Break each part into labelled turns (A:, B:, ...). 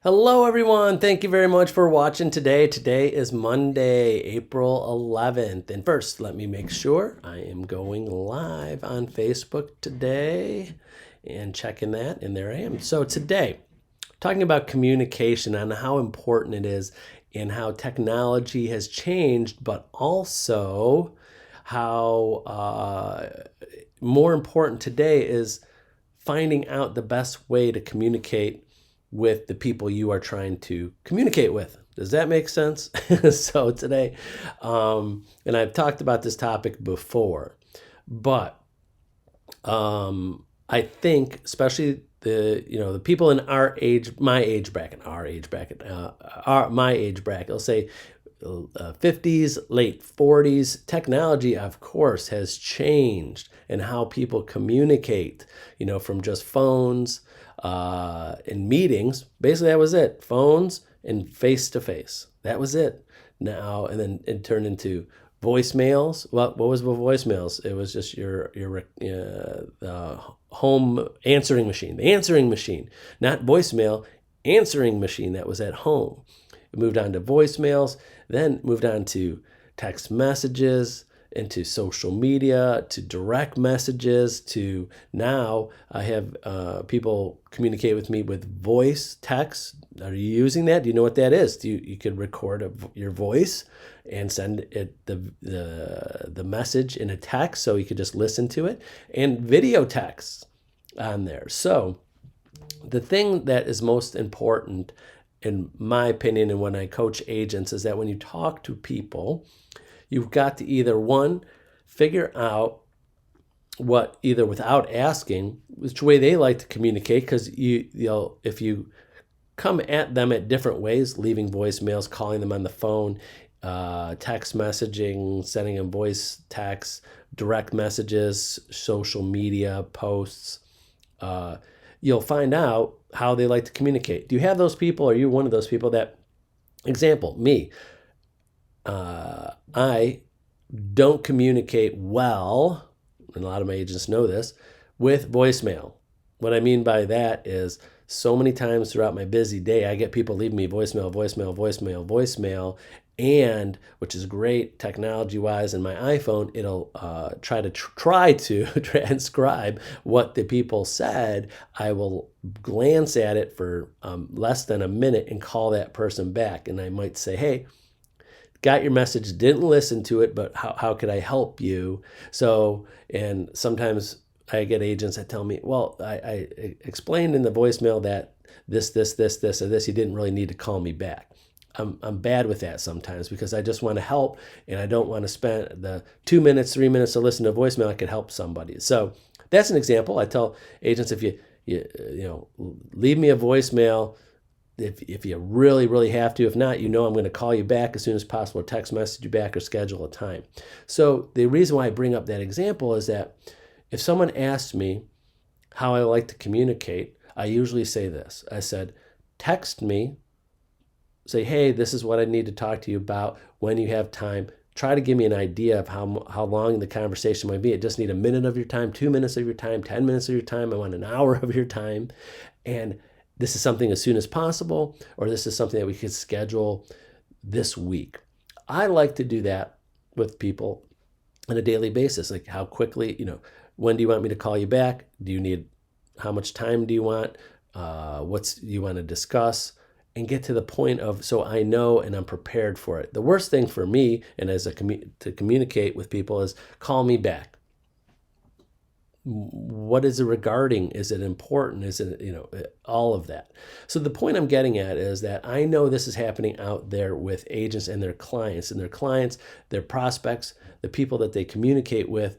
A: Hello, everyone. Thank you very much for watching today. Today is Monday, April 11th. And first, let me make sure I am going live on Facebook today and checking that. And there I am. So, today, talking about communication and how important it is and how technology has changed, but also how more important today is finding out the best way to communicate with the people you are trying to communicate with. Does that make sense? So today, and I've talked about this topic before, but I think especially the people in our age, my age bracket, my age bracket, I'll say 50s, late 40s, technology, of course, has changed in how people communicate, from just phones and meetings. Basically, that was it. Phones and face to face. That was it. Now, and then it turned into voicemails. What was with voicemails? It was just your home answering machine, the answering machine, not voicemail, answering machine that was at home. It moved on to voicemails, then moved on to text messages, into social media, to direct messages, to now I have people communicate with me with voice text. Are you using that? Do you know what that is? You could record your voice and send it the message in a text, so you could just listen to it, and video text on there. So the thing that is most important, in my opinion, and when I coach agents, is that when you talk to people, you've got to either one, figure out what, either without asking, which way they like to communicate, because if you come at them at different ways, leaving voicemails, calling them on the phone, text messaging, sending them voice text, direct messages, social media posts, you'll find out how they like to communicate. Do you have those people? Are you one of those people that, example, me, I don't communicate well, and a lot of my agents know this, with voicemail. What I mean by that is, so many times throughout my busy day, I get people leaving me voicemail, and which is great technology-wise. In my iPhone, it'll try to transcribe what the people said. I will glance at it for less than a minute and call that person back, and I might say, "Hey, got your message, didn't listen to it, but how could I help you?" So, and sometimes I get agents that tell me, "Well, I explained in the voicemail that this, or this, you didn't really need to call me back." I'm bad with that sometimes, because I just want to help, and I don't want to spend the 2 minutes, 3 minutes to listen to a voicemail. I could help somebody. So that's an example. I tell agents, if you leave me a voicemail, if you really, really have to. If not, I'm going to call you back as soon as possible, or text message you back, or schedule a time. So the reason why I bring up that example is that if someone asks me how I like to communicate, I usually say this. I said, text me, say, "Hey, this is what I need to talk to you about when you have time." Try to give me an idea of how long the conversation might be. I just need a minute of your time, 2 minutes of your time, 10 minutes of your time. I want an hour of your time. And this is something as soon as possible, or this is something that we could schedule this week. I like to do that with people on a daily basis. Like, how quickly, when do you want me to call you back? How much time do you want? What's you want to discuss? And get to the point of, so I know and I'm prepared for it. The worst thing for me, and to communicate with people, is call me back. What is it regarding? Is it important? Is it, all of that. So the point I'm getting at is that I know this is happening out there with agents and their clients, their prospects, the people that they communicate with,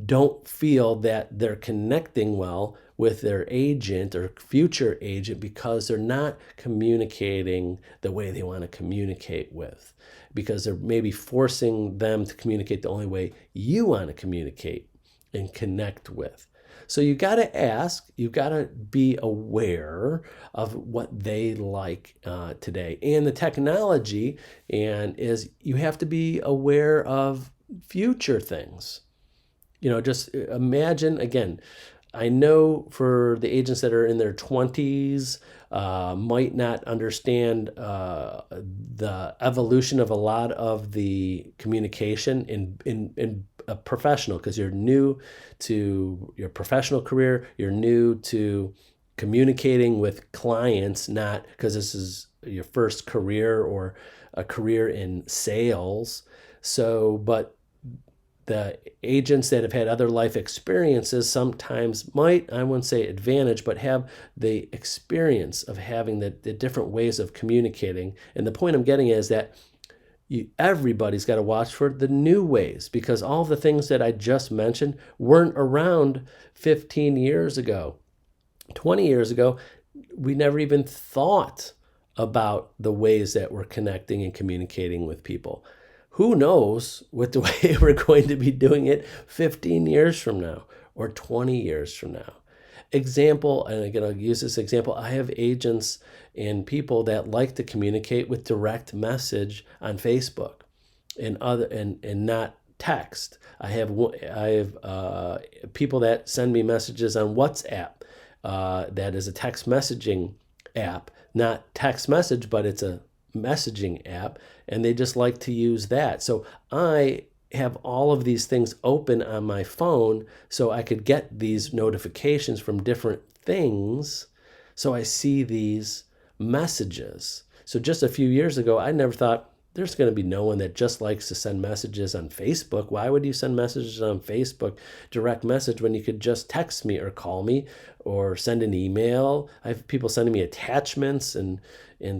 A: don't feel that they're connecting well with their agent or future agent, because they're not communicating the way they want to communicate with, because they're maybe forcing them to communicate the only way you want to communicate and connect with. So you got to ask, you got to be aware of what they like today. And the technology, and is you have to be aware of future things. Just imagine, again, I know for the agents that are in their 20s, might not understand the evolution of a lot of the communication in a professional, because you're new to your professional career, you're new to communicating with clients, not because this is your first career or a career in sales. So, but the agents that have had other life experiences sometimes might, I wouldn't say advantage, but have the experience of having the different ways of communicating. And the point I'm getting is that everybody's got to watch for the new ways, because all the things that I just mentioned weren't around 15 years ago, 20 years ago. We never even thought about the ways that we're connecting and communicating with people. Who knows what the way we're going to be doing it 15 years from now or 20 years from now. Example, and again, I'll use this example. I have agents and people that like to communicate with direct message on Facebook and not text. I have people that send me messages on WhatsApp. That is a text messaging app, not text message, but it's a messaging app, and they just like to use that. So I have all of these things open on my phone so I could get these notifications from different things. So I see these messages. So just a few years ago, I never thought there's going to be no one that just likes to send messages on Facebook. Why would you send messages on Facebook, direct message, when you could just text me or call me or send an email? I have people sending me attachments and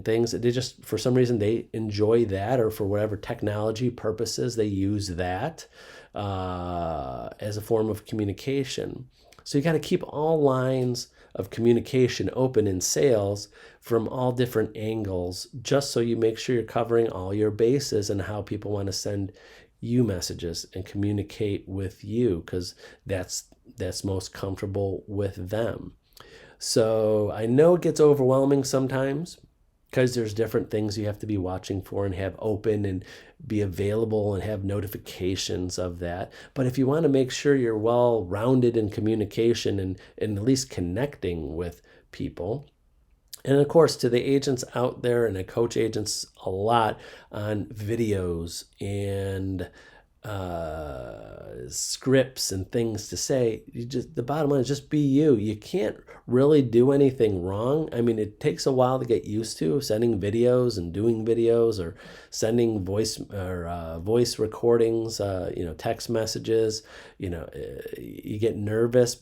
A: things that they just, for some reason, they enjoy that, or for whatever technology purposes, they use that as a form of communication. So you got to keep all lines of communication open in sales from all different angles, just so you make sure you're covering all your bases and how people want to send you messages and communicate with you, because that's most comfortable with them. So I know it gets overwhelming sometimes, because there's different things you have to be watching for and have open and be available and have notifications of that. But if you want to make sure you're well rounded in communication and at least connecting with people, and of course, to the agents out there, and I coach agents a lot on videos and scripts and things to say. The bottom line is just be you. You can't really do anything wrong. I mean, it takes a while to get used to sending videos and doing videos, or sending voice recordings, text messages. You get nervous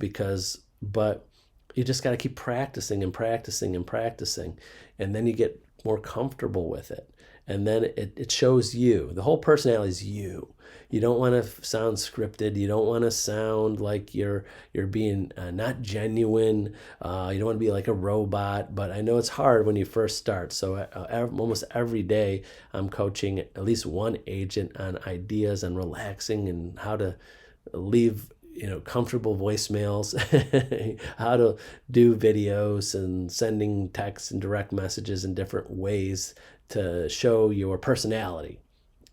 A: but you just got to keep practicing and practicing and practicing, and then you get more comfortable with it. And then it shows you. The whole personality is you. You don't want to sound scripted. You don't want to sound like you're being not genuine. You don't want to be like a robot. But I know it's hard when you first start. So almost every day I'm coaching at least one agent on ideas on relaxing and how to leave comfortable voicemails, how to do videos and sending texts and direct messages in different ways to show your personality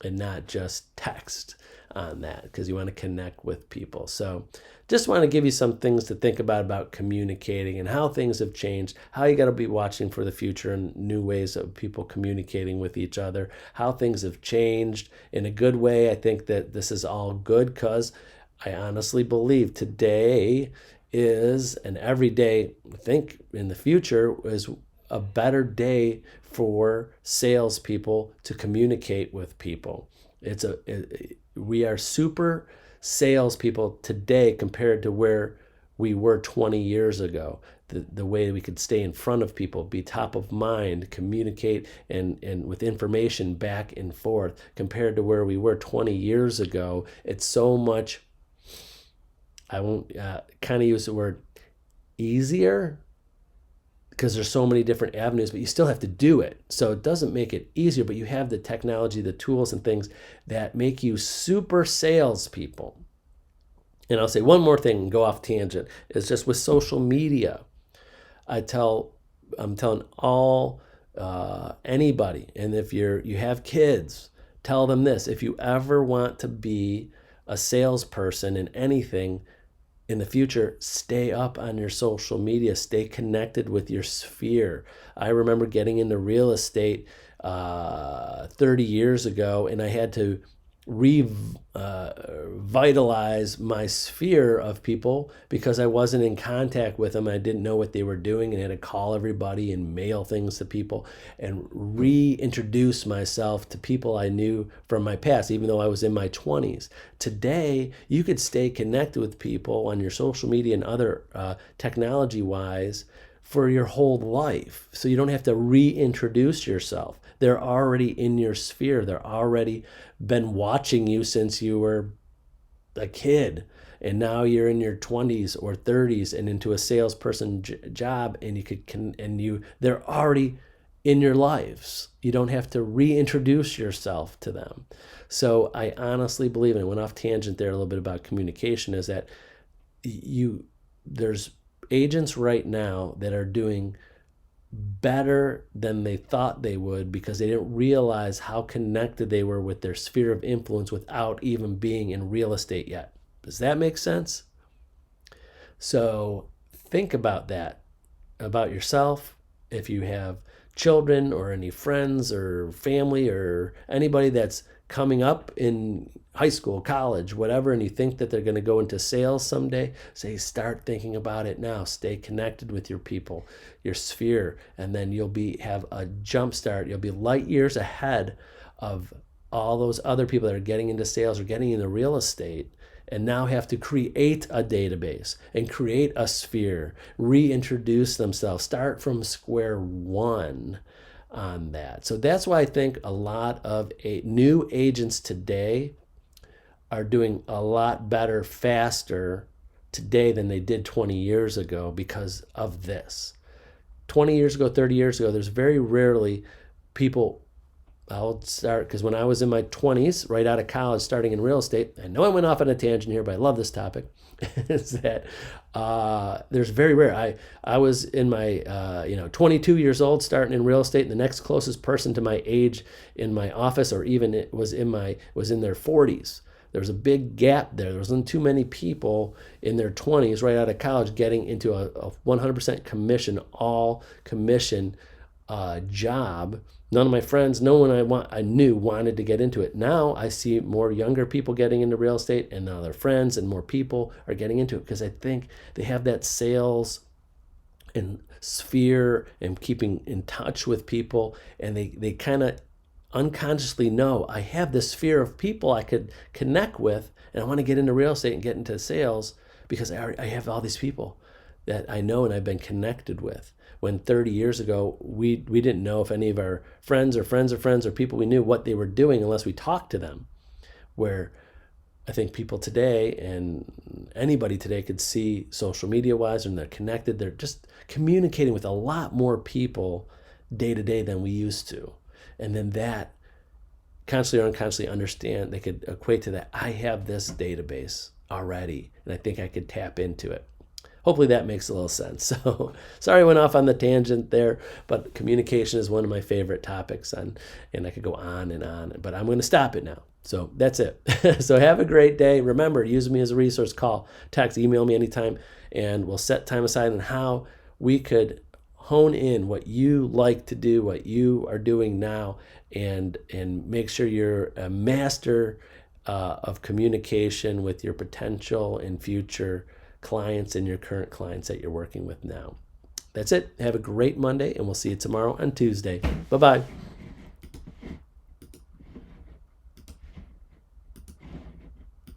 A: and not just text on that, because you want to connect with people. So just want to give you some things to think about communicating and how things have changed, how you got to be watching for the future and new ways of people communicating with each other, how things have changed in a good way. I think that this is all good, because I honestly believe today is, and every day, I think in the future, is a better day for salespeople to communicate with people. We are super salespeople today compared to where we were 20 years ago. The way we could stay in front of people, be top of mind, communicate and with information back and forth, compared to where we were 20 years ago. It's so much, I won't kind of use the word easier, because there's so many different avenues, but you still have to do it. So it doesn't make it easier, but you have the technology, the tools and things that make you super salespeople. And I'll say one more thing and go off tangent, is just with social media. I'm telling all anybody, and if you have kids, tell them this: if you ever want to be a salesperson in anything, in the future, stay up on your social media, stay connected with your sphere. I remember getting into real estate 30 years ago, and I had to revitalize my sphere of people because I wasn't in contact with them. I didn't know what they were doing and had to call everybody and mail things to people and reintroduce myself to people I knew from my past, even though I was in my 20s. Today, you could stay connected with people on your social media and other technology-wise for your whole life. So you don't have to reintroduce yourself. They're already in your sphere. They're already been watching you since you were a kid. And now you're in your 20s or 30s and into a salesperson job, and they're already in your lives. You don't have to reintroduce yourself to them. So I honestly believe, and I went off tangent there a little bit about communication, is that there's agents right now that are doing better than they thought they would because they didn't realize how connected they were with their sphere of influence without even being in real estate yet. Does that make sense? So think about that, about yourself. If you have children or any friends or family or anybody that's coming up in high school, college, whatever, and you think that they're going to go into sales someday, start thinking about it now. Stay connected with your people, your sphere, and then you'll have a jump start. You'll be light years ahead of all those other people that are getting into sales or getting into real estate and now have to create a database and create a sphere, reintroduce themselves, start from square one on that. So that's why I think a lot of new agents today are doing a lot better, faster today than they did 20 years ago because of this. 20 years ago, 30 years ago, there's very rarely people. I'll start because when I was in my 20s, right out of college, starting in real estate, I know I went off on a tangent here, but I love this topic, is that there's very rare. I was in my 22 years old starting in real estate, and the next closest person to my age in my office, or even it was in their 40s. There was a big gap there. There wasn't too many people in their 20s right out of college getting into a 100% commission, all commission job. None of my friends, no one I knew wanted to get into it. Now I see more younger people getting into real estate, and now their friends and more people are getting into it because I think they have that sales and sphere and keeping in touch with people, and they kind of unconsciously know I have this sphere of people I could connect with, and I want to get into real estate and get into sales because I have all these people that I know and I've been connected with. When 30 years ago, we didn't know if any of our friends or people we knew what they were doing unless we talked to them. Where I think people today and anybody today could see social media wise, and they're connected. They're just communicating with a lot more people day to day than we used to. And then that consciously or unconsciously understand, they could equate to that. I have this database already, and I think I could tap into it. Hopefully that makes a little sense. So sorry I went off on the tangent there, but communication is one of my favorite topics, and I could go on and on, but I'm going to stop it now. So that's it. So have a great day. Remember, use me as a resource. Call, text, email me anytime, and we'll set time aside on how we could hone in what you like to do, what you are doing now, and make sure you're a master of communication with your potential and future clients and your current clients that you're working with now. That's it. Have a great Monday, and we'll see you tomorrow on Tuesday. Bye-bye.